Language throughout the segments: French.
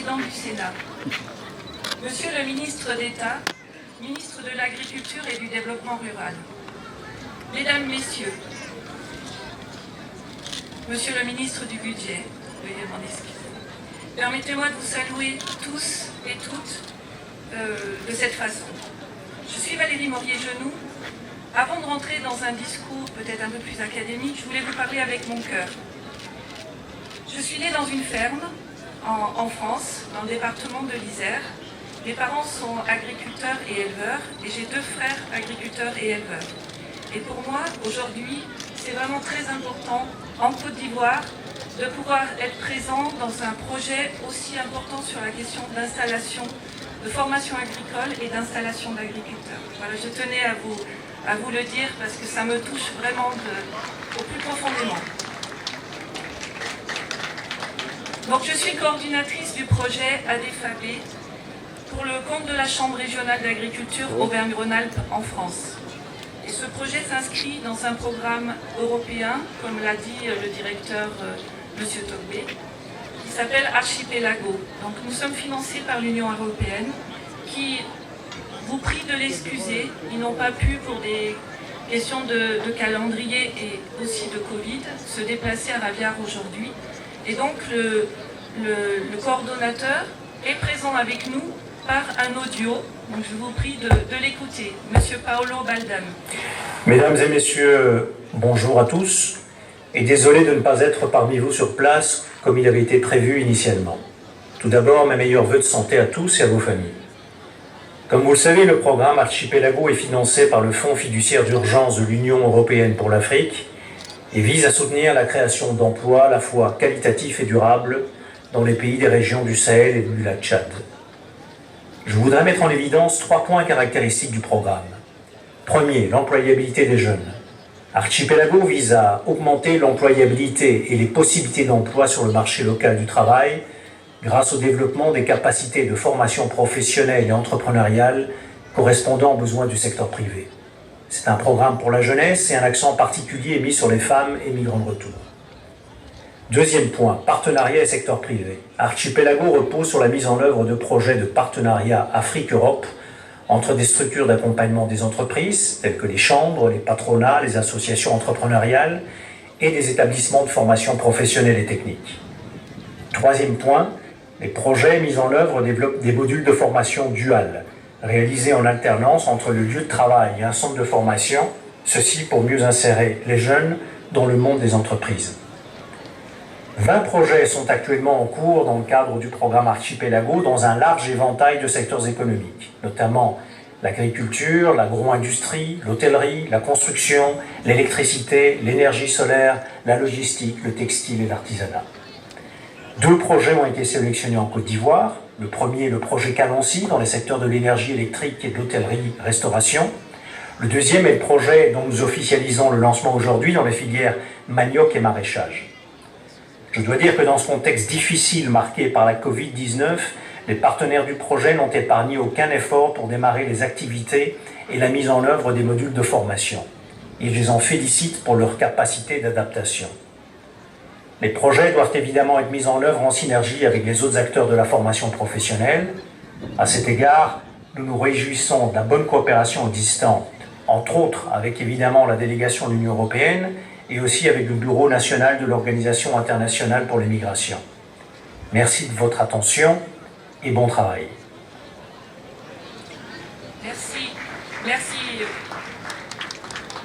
Président du Sénat, Monsieur le Ministre d'État, Ministre de l'Agriculture et du Développement rural, Mesdames, Messieurs, Monsieur le Ministre du Budget, veuillez m'en excuser. Permettez-moi de vous saluer tous et toutes de cette façon. Je suis Valérie Maurier-Genoux. Avant de rentrer dans un discours peut-être un peu plus académique, je voulais vous parler avec mon cœur. Je suis née dans une ferme en France, dans le département de l'Isère. Mes parents sont agriculteurs et éleveurs et j'ai 2 frères agriculteurs et éleveurs. Et pour moi, aujourd'hui, c'est vraiment très important en Côte d'Ivoire de pouvoir être présent dans un projet aussi important sur la question d'installation, de formation agricole et d'installation d'agriculteurs. Voilà, je tenais à vous le dire parce que ça me touche vraiment au plus profondément. Donc je suis coordinatrice du projet ADFAB pour le compte de la Chambre régionale d'agriculture Auvergne-Rhône-Alpes en France. Et ce projet s'inscrit dans un programme européen, comme l'a dit le directeur M. Togbé, qui s'appelle Archipelago. Donc nous sommes financés par l'Union européenne qui vous prie de l'excuser. Ils n'ont pas pu, pour des questions de calendrier et aussi de Covid, se déplacer à Raviard aujourd'hui. Et donc le coordonnateur est présent avec nous par un audio. Donc je vous prie de l'écouter. Monsieur Paolo Baldan. Mesdames et messieurs, bonjour à tous. Et désolé de ne pas être parmi vous sur place comme il avait été prévu initialement. Tout d'abord, mes meilleurs vœux de santé à tous et à vos familles. Comme vous le savez, le programme Archipelago est financé par le Fonds fiduciaire d'urgence de l'Union européenne pour l'Afrique et vise à soutenir la création d'emplois à la fois qualitatifs et durables dans les pays des régions du Sahel et du lac Tchad. Je voudrais mettre en évidence 3 points caractéristiques du programme. Premier, l'employabilité des jeunes. Archipelago vise à augmenter l'employabilité et les possibilités d'emploi sur le marché local du travail grâce au développement des capacités de formation professionnelle et entrepreneuriale correspondant aux besoins du secteur privé. C'est un programme pour la jeunesse et un accent particulier est mis sur les femmes et migrants de retour. Deuxième point, partenariat et secteur privé. Archipelago repose sur la mise en œuvre de projets de partenariat Afrique-Europe entre des structures d'accompagnement des entreprises, telles que les chambres, les patronats, les associations entrepreneuriales et des établissements de formation professionnelle et technique. Troisième point, les projets mis en œuvre développent des modules de formation duale, réalisés en alternance entre le lieu de travail et un centre de formation, ceci pour mieux insérer les jeunes dans le monde des entreprises. 20 projets sont actuellement en cours dans le cadre du programme Archipelago dans un large éventail de secteurs économiques, notamment l'agriculture, l'agro-industrie, l'hôtellerie, la construction, l'électricité, l'énergie solaire, la logistique, le textile et l'artisanat. 2 projets ont été sélectionnés en Côte d'Ivoire. Le premier est le projet Calancy dans les secteurs de l'énergie électrique et de l'hôtellerie-restauration. Le deuxième est le projet dont nous officialisons le lancement aujourd'hui dans les filières manioc et maraîchage. Je dois dire que dans ce contexte difficile marqué par la Covid-19, les partenaires du projet n'ont épargné aucun effort pour démarrer les activités et la mise en œuvre des modules de formation. Et je les en félicite pour leur capacité d'adaptation. Les projets doivent évidemment être mis en œuvre en synergie avec les autres acteurs de la formation professionnelle. À cet égard, nous nous réjouissons de la bonne coopération existante, entre autres avec évidemment la délégation de l'Union européenne et aussi avec le Bureau national de l'Organisation internationale pour les migrations. Merci de votre attention et bon travail.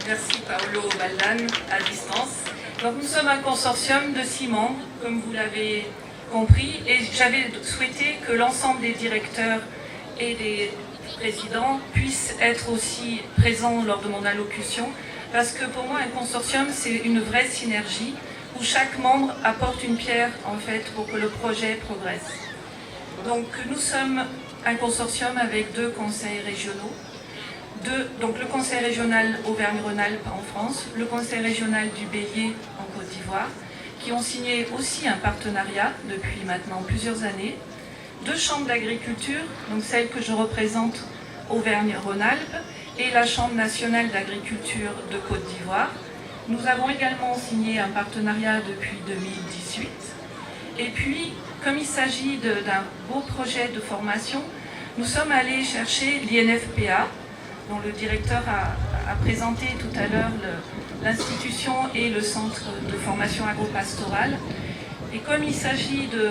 Merci Paolo Baldan à distance. Donc nous sommes un consortium de 6 membres, comme vous l'avez compris, et j'avais souhaité que l'ensemble des directeurs et des présidents puissent être aussi présents lors de mon allocution, parce que pour moi un consortium c'est une vraie synergie où chaque membre apporte une pierre en fait pour que le projet progresse. Donc nous sommes un consortium avec 2 conseils régionaux. Donc le conseil régional Auvergne-Rhône-Alpes en France, le conseil régional du Bélier en Côte d'Ivoire, qui ont signé aussi un partenariat depuis maintenant plusieurs années. 2 chambres d'agriculture, donc celle que je représente Auvergne-Rhône-Alpes et la Chambre nationale d'agriculture de Côte d'Ivoire. Nous avons également signé un partenariat depuis 2018 Et puis, comme il s'agit d'un beau projet de formation, nous sommes allés chercher l'INFPA, dont le directeur a présenté tout à l'heure l'institution et le centre de formation agropastorale. Et comme il s'agit de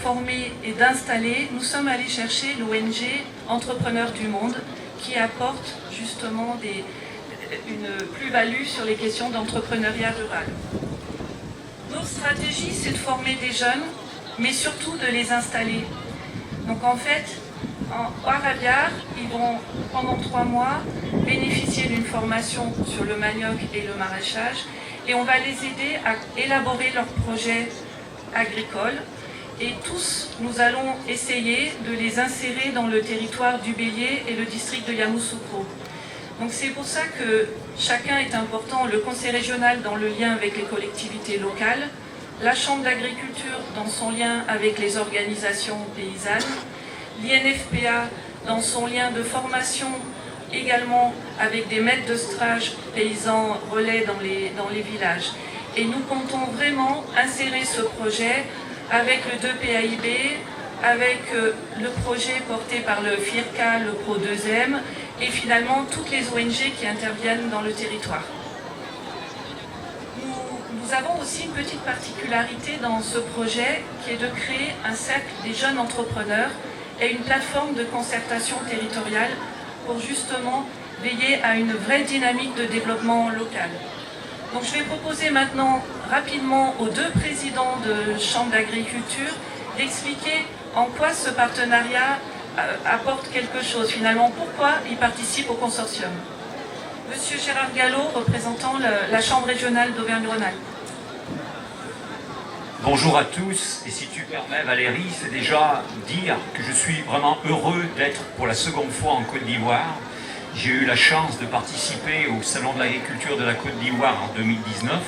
former et d'installer, nous sommes allés chercher l'ONG Entrepreneurs du Monde, qui apporte justement une plus-value sur les questions d'entrepreneuriat rural. Notre stratégie, c'est de former des jeunes, mais surtout de les installer. Donc en fait, à Raviard, ils vont pendant 3 mois bénéficier d'une formation sur le manioc et le maraîchage, et on va les aider à élaborer leurs projets agricoles. Et tous, nous allons essayer de les insérer dans le territoire du Bélier et le district de Yamoussoukro. Donc c'est pour ça que chacun est important, le conseil régional dans le lien avec les collectivités locales, la chambre d'agriculture dans son lien avec les organisations paysannes, l'INFPA dans son lien de formation également avec des maîtres de stage paysans relais dans les villages. Et nous comptons vraiment insérer ce projet avec le 2PAIB, avec le projet porté par le FIRCA, le Pro2M, et finalement toutes les ONG qui interviennent dans le territoire. Nous avons aussi une petite particularité dans ce projet qui est de créer un cercle des jeunes entrepreneurs et une plateforme de concertation territoriale pour justement veiller à une vraie dynamique de développement local. Donc je vais proposer maintenant rapidement aux 2 présidents de Chambre d'agriculture d'expliquer en quoi ce partenariat apporte quelque chose finalement, pourquoi ils participent au consortium. Monsieur Gérard Gallo, représentant la Chambre régionale d'Auvergne-Rhône-Alpes. Bonjour à tous, et si tu permets Valérie, c'est déjà dire que je suis vraiment heureux d'être pour la seconde fois en Côte d'Ivoire. J'ai eu la chance de participer au Salon de l'agriculture de la Côte d'Ivoire en 2019.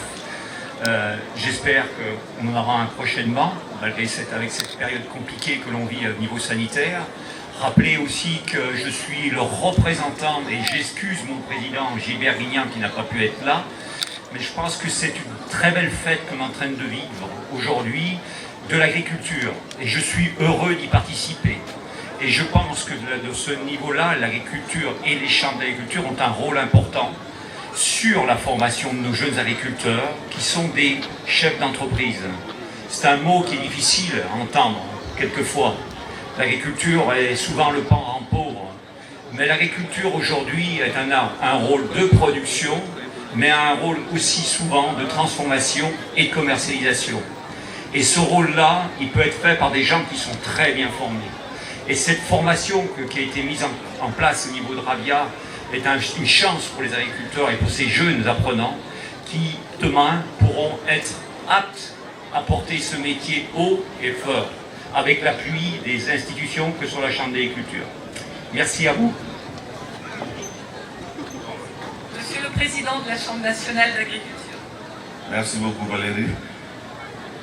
J'espère qu'on en aura un prochainement, malgré avec cette période compliquée que l'on vit au niveau sanitaire. Rappeler aussi que je suis le représentant, et j'excuse mon président Gilbert Guignan qui n'a pas pu être là, mais je pense que c'est une très belle fête qu'on est en train de vivre aujourd'hui de l'agriculture, et je suis heureux d'y participer. Et je pense que de ce niveau-là, l'agriculture et les chambres d'agriculture ont un rôle important sur la formation de nos jeunes agriculteurs qui sont des chefs d'entreprise. C'est un mot qui est difficile à entendre quelquefois. L'agriculture est souvent le parent pauvre, mais l'agriculture aujourd'hui est un rôle de production, mais un rôle aussi souvent de transformation et de commercialisation. Et ce rôle-là, il peut être fait par des gens qui sont très bien formés. Et cette formation qui a été mise en place au niveau de Ravia est une chance pour les agriculteurs et pour ces jeunes apprenants qui, demain, pourront être aptes à porter ce métier haut et fort, avec l'appui des institutions que sont la Chambre d'agriculture. Merci à vous. Monsieur le Président de la Chambre nationale d'agriculture. Merci beaucoup Valérie.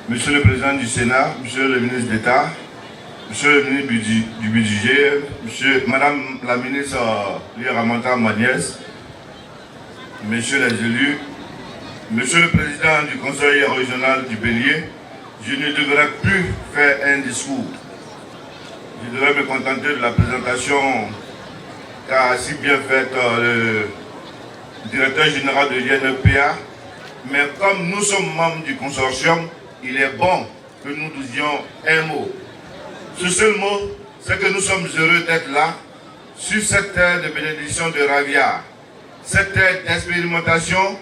Monsieur le Président du Sénat, Monsieur le Ministre d'État, Monsieur le ministre du Budget, Madame la ministre Ramanta Magnès, Messieurs les élus, Monsieur le Président du Conseil régional du Bélier, je ne devrais plus faire un discours. Je devrais me contenter de la présentation qu'a si bien faite le directeur général de l'INFPA. Mais comme nous sommes membres du consortium, il est bon que nous disions un mot. Ce seul mot, c'est que nous sommes heureux d'être là, sur cette terre de bénédiction de Ravia, cette terre d'expérimentation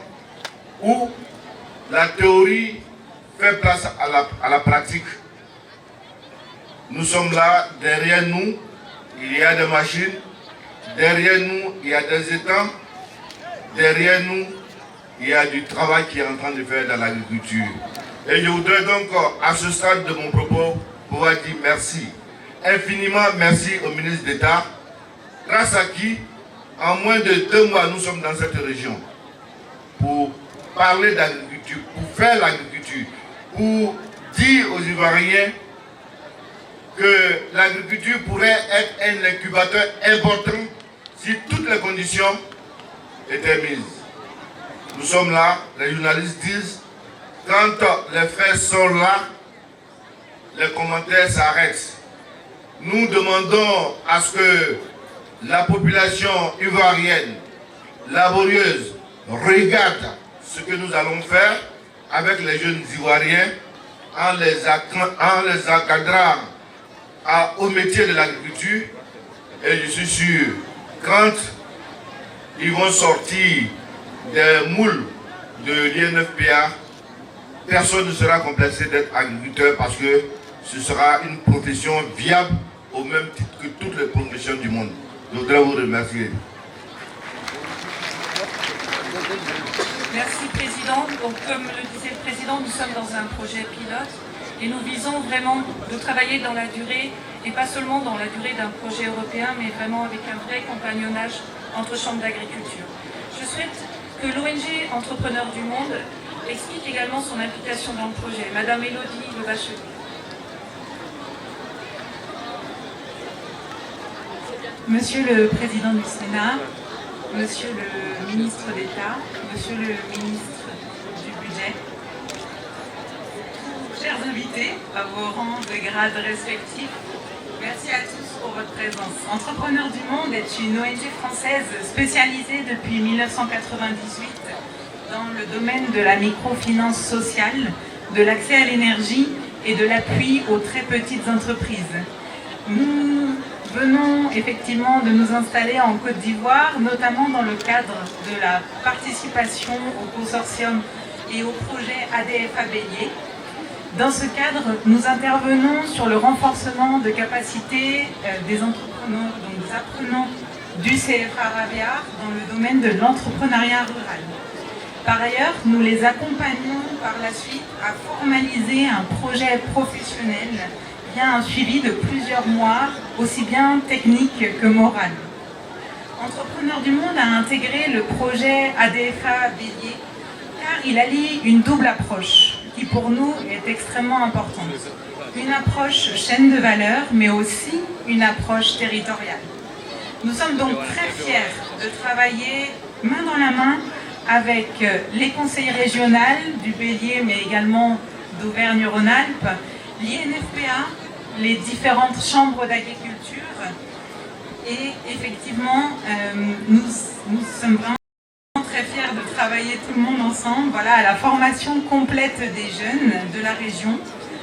où la théorie fait place à la pratique. Nous sommes là, derrière nous, il y a des machines, derrière nous, il y a des étangs, derrière nous, il y a du travail qui est en train de faire dans l'agriculture. Et je voudrais donc, à ce stade de mon propos, pouvoir dire merci. Infiniment merci au ministre d'État, grâce à qui, en moins de 2 mois, nous sommes dans cette région pour parler d'agriculture, pour faire l'agriculture, pour dire aux Ivoiriens que l'agriculture pourrait être un incubateur important si toutes les conditions étaient mises. Nous sommes là, les journalistes disent, quand les faits sont là, les commentaires s'arrêtent. Nous demandons à ce que la population ivoirienne, laborieuse, regarde ce que nous allons faire avec les jeunes Ivoiriens en les encadrant au métier de l'agriculture. Et je suis sûr, quand ils vont sortir des moules de l'INFPA, personne ne sera complexé d'être agriculteur parce que ce sera une profession viable au même titre que toutes les professions du monde. Je voudrais vous remercier. Merci Président. Donc, comme le disait le Président, nous sommes dans un projet pilote et nous visons vraiment de travailler dans la durée et pas seulement dans la durée d'un projet européen, mais vraiment avec un vrai compagnonnage entre chambres d'agriculture. Je souhaite que l'ONG Entrepreneurs du Monde explique également son implication dans le projet. Madame Élodie Le Bachelier. Monsieur le Président du Sénat, Monsieur le Ministre d'État, Monsieur le Ministre du Budget, chers invités à vos rangs de grades respectifs, merci à tous pour votre présence. Entrepreneurs du Monde est une ONG française spécialisée depuis 1998 dans le domaine de la microfinance sociale, de l'accès à l'énergie et de l'appui aux très petites entreprises. Nous venons effectivement de nous installer en Côte d'Ivoire, notamment dans le cadre de la participation au consortium et au projet ADFA Bélier. Dans ce cadre, nous intervenons sur le renforcement de capacités des entrepreneurs, donc des apprenants du CFA Raviard dans le domaine de l'entrepreneuriat rural. Par ailleurs, nous les accompagnons par la suite à formaliser un projet professionnel via un suivi de plusieurs mois, aussi bien technique que moral. Entrepreneurs du Monde a intégré le projet ADFA Bélier car il allie une double approche qui pour nous est extrêmement importante. Une approche chaîne de valeur, mais aussi une approche territoriale. Nous sommes donc très fiers de travailler main dans la main avec les conseils régionaux du Bélier, mais également d'Auvergne-Rhône-Alpes, l'INFPA, les différentes chambres d'agriculture. Et effectivement, nous sommes vraiment très fiers de travailler tout le monde ensemble, voilà, à la formation complète des jeunes de la région,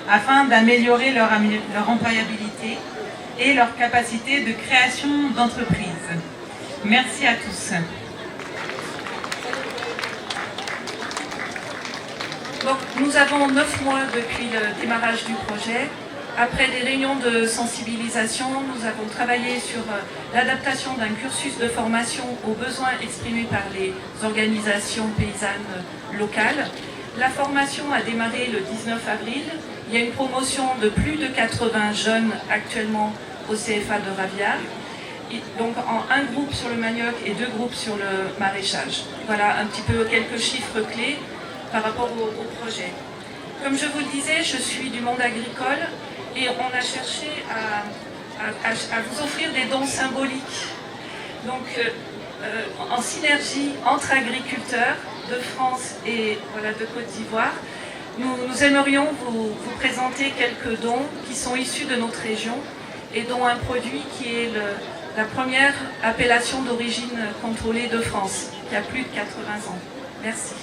afin d'améliorer leur employabilité et leur capacité de création d'entreprise. Merci à tous. Donc, nous avons 9 mois depuis le démarrage du projet. Après des réunions de sensibilisation, nous avons travaillé sur l'adaptation d'un cursus de formation aux besoins exprimés par les organisations paysannes locales. La formation a démarré le 19 avril. Il y a une promotion de plus de 80 jeunes actuellement au CFA de Raviard. Donc un groupe sur le manioc et 2 groupes sur le maraîchage. Voilà un petit peu quelques chiffres clés par rapport au projet. Comme je vous le disais, je suis du monde agricole et on a cherché à vous offrir des dons symboliques. Donc en synergie entre agriculteurs de France et voilà, de Côte d'Ivoire, nous aimerions vous présenter quelques dons qui sont issus de notre région et dont un produit qui est la première appellation d'origine contrôlée de France, qui a plus de 80 ans. Merci.